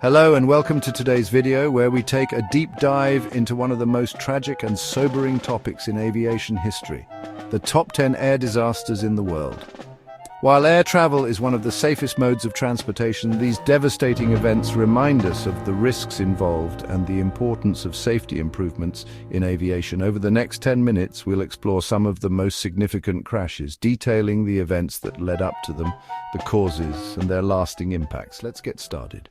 Hello and welcome to today's video where we take a deep dive into one of the most tragic and sobering topics in aviation history, the top 10 air disasters in the world. While air travel is one of the safest modes of transportation, these devastating events remind us of the risks involved and the importance of safety improvements in aviation. Over the next 10 minutes, we'll explore some of the most significant crashes, detailing the events that led up to them, the causes, and their lasting impacts. Let's get started.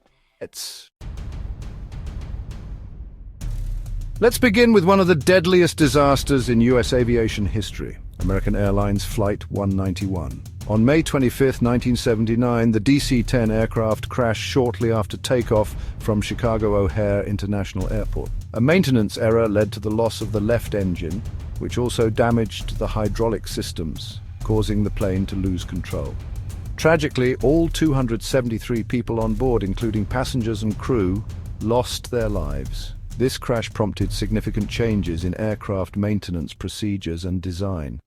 Let's begin with one of the deadliest disasters in U.S. aviation history, American Airlines Flight 191. On May 25, 1979, the DC-10 aircraft crashed shortly after takeoff from Chicago O'Hare International Airport. A maintenance error led to the loss of the left engine, which also damaged the hydraulic systems, causing the plane to lose control. Tragically, all 273 people on board, including passengers and crew, lost their lives. This crash prompted significant changes in aircraft maintenance procedures and design.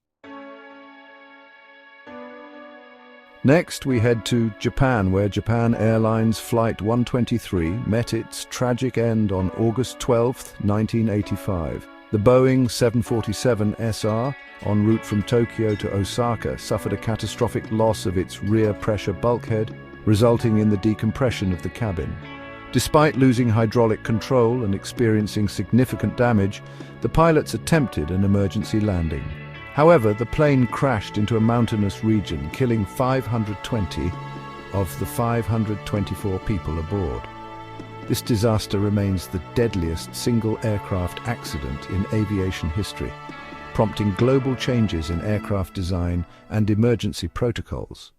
Next, we head to Japan, where Japan Airlines Flight 123 met its tragic end on August 12, 1985. The Boeing 747-SR, en route from Tokyo to Osaka, suffered a catastrophic loss of its rear pressure bulkhead, resulting in the decompression of the cabin. Despite losing hydraulic control and experiencing significant damage, the pilots attempted an emergency landing. However, the plane crashed into a mountainous region, killing 520 of the 524 people aboard. This disaster remains the deadliest single aircraft accident in aviation history, prompting global changes in aircraft design and emergency protocols.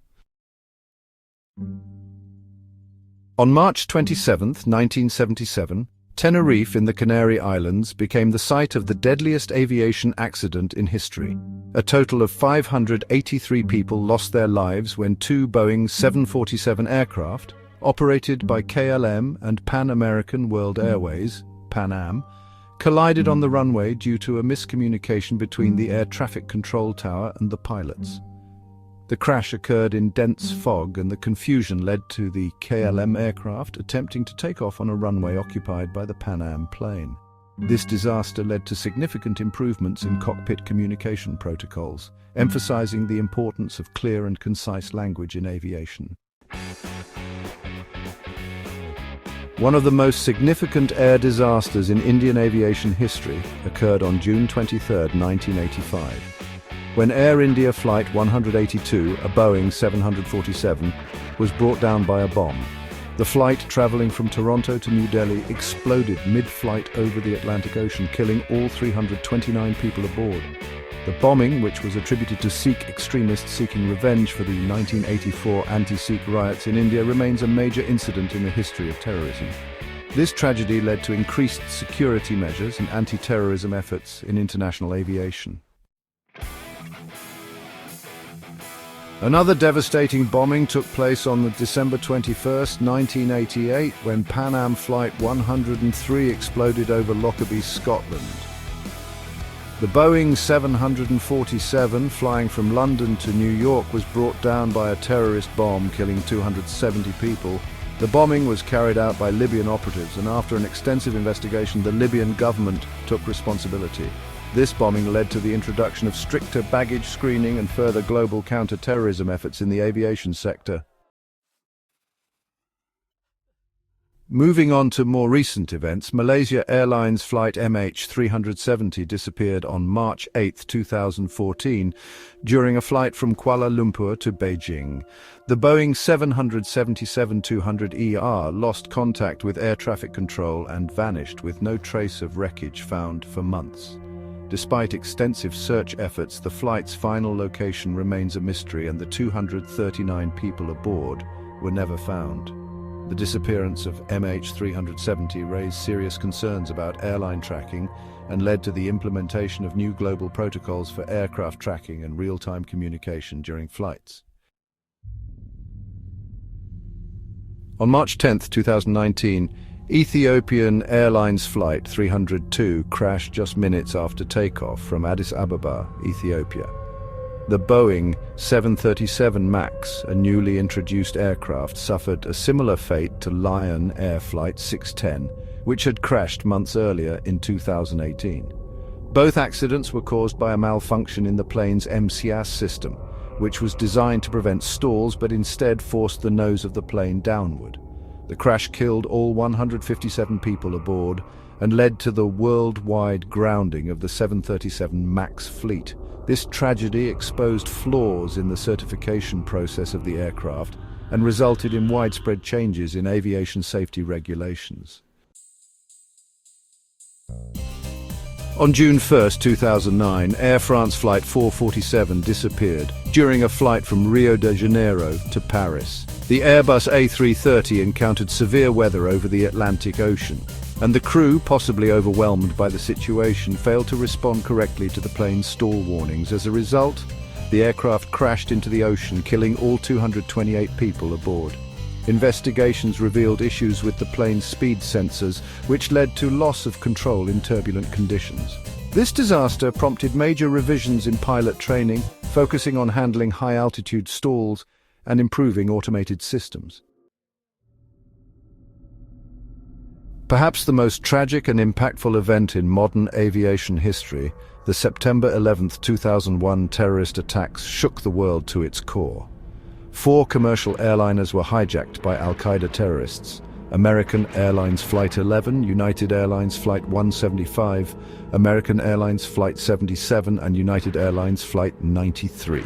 On March 27, 1977, Tenerife in the Canary Islands became the site of the deadliest aviation accident in history. A total of 583 people lost their lives when two Boeing 747 aircraft, operated by KLM and Pan American World Airways, Pan Am, collided on the runway due to a miscommunication between the air traffic control tower and the pilots. The crash occurred in dense fog, and the confusion led to the KLM aircraft attempting to take off on a runway occupied by the Pan Am plane. This disaster led to significant improvements in cockpit communication protocols, emphasizing the importance of clear and concise language in aviation. One of the most significant air disasters in Indian aviation history occurred on June 23, 1985. When Air India Flight 182, a Boeing 747, was brought down by a bomb. The flight, traveling from Toronto to New Delhi, exploded mid-flight over the Atlantic Ocean, killing all 329 people aboard. The bombing, which was attributed to Sikh extremists seeking revenge for the 1984 anti-Sikh riots in India, remains a major incident in the history of terrorism. This tragedy led to increased security measures and anti-terrorism efforts in international aviation. Another devastating bombing took place on December 21, 1988, when Pan Am Flight 103 exploded over Lockerbie, Scotland. The Boeing 747, flying from London to New York, was brought down by a terrorist bomb, killing 270 people. The bombing was carried out by Libyan operatives, and after an extensive investigation, the Libyan government took responsibility. This bombing led to the introduction of stricter baggage screening and further global counter-terrorism efforts in the aviation sector. Moving on to more recent events, Malaysia Airlines Flight MH370 disappeared on March 8, 2014, during a flight from Kuala Lumpur to Beijing. The Boeing 777-200ER lost contact with air traffic control and vanished, with no trace of wreckage found for months. Despite extensive search efforts, the flight's final location remains a mystery, and the 239 people aboard were never found. The disappearance of MH370 raised serious concerns about airline tracking and led to the implementation of new global protocols for aircraft tracking and real-time communication during flights. On March 10, 2019, Ethiopian Airlines Flight 302 crashed just minutes after takeoff from Addis Ababa, Ethiopia. The Boeing 737 MAX, a newly introduced aircraft, suffered a similar fate to Lion Air Flight 610, which had crashed months earlier in 2018. Both accidents were caused by a malfunction in the plane's MCAS system, which was designed to prevent stalls but instead forced the nose of the plane downward. The crash killed all 157 people aboard and led to the worldwide grounding of the 737 MAX fleet. This tragedy exposed flaws in the certification process of the aircraft and resulted in widespread changes in aviation safety regulations. On June 1, 2009, Air France Flight 447 disappeared during a flight from Rio de Janeiro to Paris. The Airbus A330 encountered severe weather over the Atlantic Ocean, and the crew, possibly overwhelmed by the situation, failed to respond correctly to the plane's stall warnings. As a result, the aircraft crashed into the ocean, killing all 228 people aboard. Investigations revealed issues with the plane's speed sensors, which led to loss of control in turbulent conditions. This disaster prompted major revisions in pilot training, focusing on handling high-altitude stalls and improving automated systems. Perhaps the most tragic and impactful event in modern aviation history, the September 11, 2001 terrorist attacks shook the world to its core. 4 commercial airliners were hijacked by Al-Qaeda terrorists: American Airlines Flight 11, United Airlines Flight 175, American Airlines Flight 77, and United Airlines Flight 93.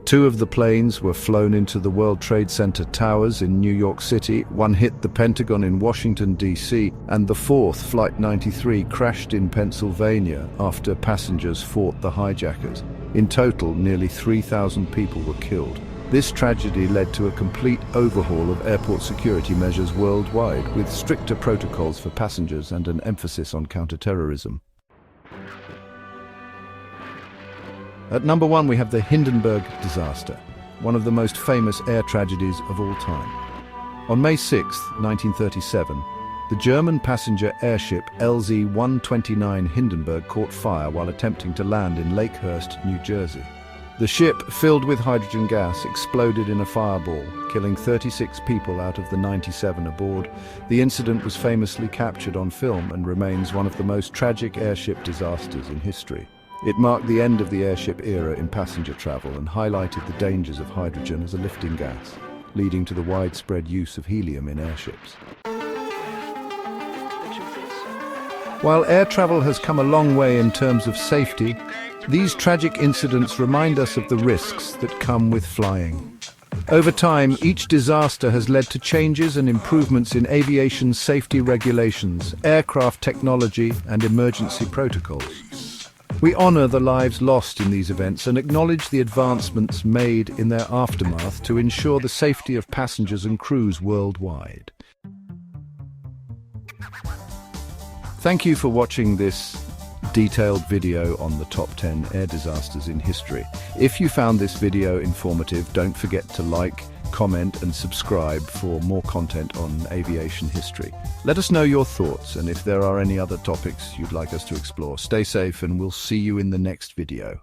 2 of the planes were flown into the World Trade Center towers in New York City, 1 hit the Pentagon in Washington, D.C., and the 4th, Flight 93, crashed in Pennsylvania after passengers fought the hijackers. In total, nearly 3,000 people were killed. This tragedy led to a complete overhaul of airport security measures worldwide, with stricter protocols for passengers and an emphasis on counterterrorism. At number 1, we have the Hindenburg disaster, one of the most famous air tragedies of all time. On May 6, 1937, the German passenger airship LZ-129 Hindenburg caught fire while attempting to land in Lakehurst, New Jersey. The ship, filled with hydrogen gas, exploded in a fireball, killing 36 people out of the 97 aboard. The incident was famously captured on film and remains one of the most tragic airship disasters in history. It marked the end of the airship era in passenger travel and highlighted the dangers of hydrogen as a lifting gas, leading to the widespread use of helium in airships. While air travel has come a long way in terms of safety, these tragic incidents remind us of the risks that come with flying. Over time, each disaster has led to changes and improvements in aviation safety regulations, aircraft technology, and emergency protocols. We honor the lives lost in these events and acknowledge the advancements made in their aftermath to ensure the safety of passengers and crews worldwide. Thank you for watching this detailed video on the top 10 air disasters in history. If you found this video informative, don't forget to like, comment and subscribe for more content on aviation history. Let us know your thoughts, and if there are any other topics you'd like us to explore. Stay safe and we'll see you in the next video.